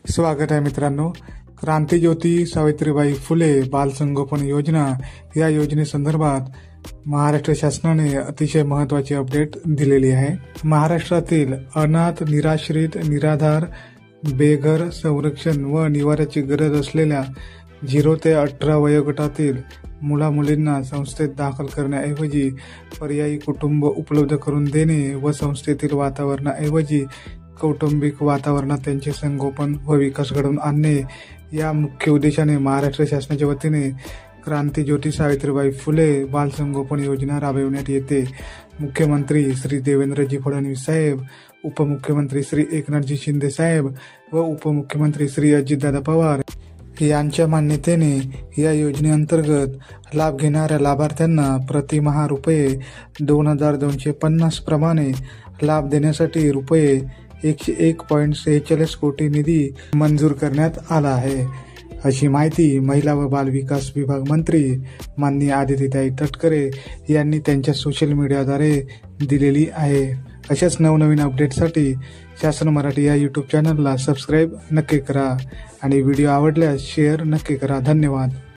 स्वागत आहे मित्रांनो. क्रांतीज्योती सावित्रीबाई फुले बालसंगोपन योजना या योजनेसंदर्भात महाराष्ट्र शासनाने अतिशय महत्त्वाची अपडेट दिलेली आहे. महाराष्ट्रातील अनाथ, निराश्रित, निराधार, बेघर, संरक्षण व निवाऱ्याची गरज असलेल्या 0 ते 18 वयोगटातील मुला-मुलींना संस्थेत दाखल करण्याऐवजी पर्यायी कुटुंब उपलब्ध करून देणे व संस्थेतील वातावरणाऐवजी कौटुंबिक वातावरणात त्यांचे संगोपन व विकास घडवून आणणे या मुख्य उद्देशाने महाराष्ट्र शासनाच्या वतीने क्रांतीज्योती सावित्रीबाई फुले बालसंगोपन योजना राबविण्यात येते. मुख्यमंत्री श्री देवेंद्रजी फडणवीस साहेब, उपमुख्यमंत्री श्री एकनाथजी शिंदे साहेब व उपमुख्यमंत्री श्री अजितदादा पवार यांच्या मान्यतेने या योजनेअंतर्गत लाभ घेणाऱ्या लाभार्थ्यांना प्रतिमाह रुपये 2250 प्रमाणे लाभ देण्यासाठी रुपये 101.46 कोटी निधी मंजूर करण्यात आला आहे, अशी माहिती महिला व बाल विकास विभाग मंत्री माननीय आदितीताई तटकरे यांनी त्यांच्या सोशल मीडियाद्वारे दिलेली आहे. अशाच नवनवीन अपडेटसाठी शासन मराठी या यूट्यूब चॅनलला सबस्क्राईब नक्की करा आणि व्हिडिओ आवडल्यास शेअर नक्की करा. धन्यवाद.